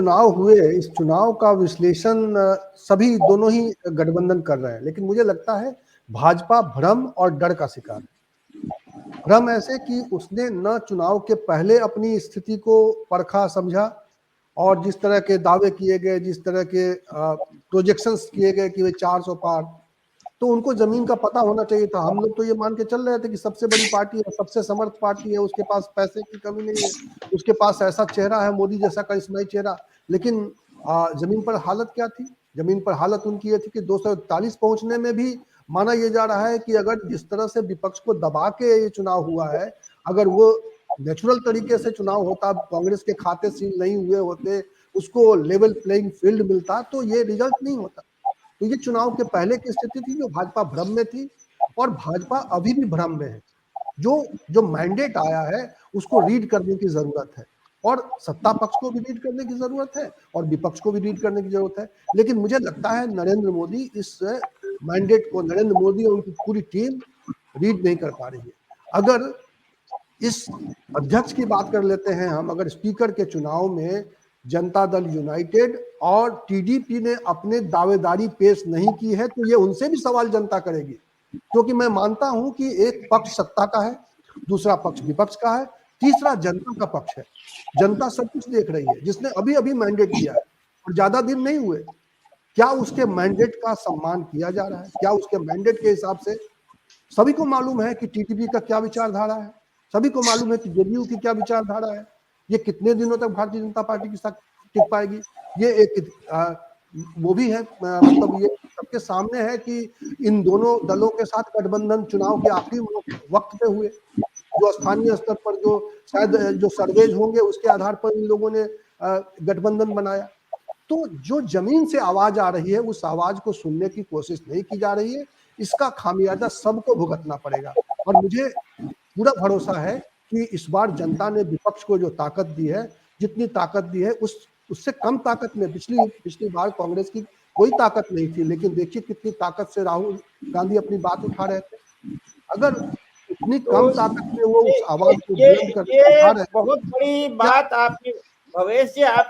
चुनाव हुए, इस चुनाव का विश्लेषण सभी दोनों ही गठबंधन कर रहे हैं, लेकिन मुझे लगता है भाजपा भ्रम और डर का शिकार है। भ्रम ऐसे कि उसने न चुनाव के पहले अपनी स्थिति को परखा समझा, और जिस तरह के दावे किए गए, जिस तरह के प्रोजेक्शंस किए गए कि वे 400 पार, तो उनको जमीन का पता होना चाहिए था। हम लोग तो ये मान के चल रहे थे कि सबसे बड़ी पार्टी है, सबसे समर्थ पार्टी है, उसके पास पैसे की कमी नहीं है, उसके पास ऐसा चेहरा है, मोदी जैसा करिश्माई चेहरा। लेकिन जमीन पर हालत क्या थी? जमीन पर हालत उनकी ये थी कि 241 पहुंचने में भी माना यह जा रहा है कि अगर जिस तरह से विपक्ष को दबा के ये चुनाव हुआ है, अगर वो नेचुरल तरीके से चुनाव होता, कांग्रेस के खाते सील नहीं हुए होते, उसको लेवल प्लेइंग फील्ड मिलता, तो ये रिजल्ट नहीं होता। तो ये चुनाव के पहले की स्थिति थी जो भाजपा भ्रम में थी, और भाजपा अभी भी भ्रम में है। जो जो मैंडेट आया है उसको रीड करने की जरूरत है, और सत्ता पक्ष को भी रीड करने की जरूरत है और विपक्ष को भी रीड करने की जरूरत है। लेकिन मुझे लगता है नरेंद्र मोदी इस मैंडेट को, नरेंद्र मोदी और उनकी पूरी टीम रीड नहीं कर पा रही है। अगर इस अध्यक्ष की बात कर लेते हैं हम, अगर स्पीकर के चुनाव में जनता दल यूनाइटेड और टीडीपी ने अपने दावेदारी पेश नहीं की है, तो ये उनसे भी सवाल जनता करेगी। क्योंकि मैं मानता हूं कि एक पक्ष सत्ता का है, दूसरा पक्ष विपक्ष का है, तीसरा जनता का पक्ष है। जनता सब कुछ देख रही है, जिसने अभी अभी मैंडेट दिया है और ज्यादा दिन नहीं हुए। क्या उसके मैंडेट का सम्मान किया जा रहा है? क्या उसके मैंडेट के हिसाब से? सभी को मालूम है कि टीटीपी का क्या विचारधारा है, सभी को मालूम है कि जेडीयू की क्या विचारधारा है। ये कितने दिनों तक भारतीय जनता पार्टी के साथ टिक पाएगी? ये एक वो भी है, मतलब ये सबके सामने है कि इन दोनों दलों के साथ गठबंधन चुनाव के आखिरी वक्त पे हुए, जो स्थानीय स्तर पर जो शायद जो सर्वेज होंगे उसके आधार पर इन लोगों ने गठबंधन बनाया। तो जो जमीन से आवाज आ रही है उस आवाज को सुनने की कोशिश नहीं की जा रही है। इसका खामियाजा सबको भुगतना पड़ेगा, और मुझे पूरा भरोसा है कि इस बार जनता ने विपक्ष को जो ताकत दी है, जितनी ताकत दी है उससे कम ताकत में पिछली बार कांग्रेस की कोई ताकत नहीं थी, लेकिन देखिए कितनी ताकत से राहुल गांधी अपनी बात उठा रहे थे। अगर इतनी कम तो ताकत में वो ये उस आवाज को ये बुलंद करके ये उठा रहे थे, बहुत बड़ी क्या बात आपकी भवेश जी, आप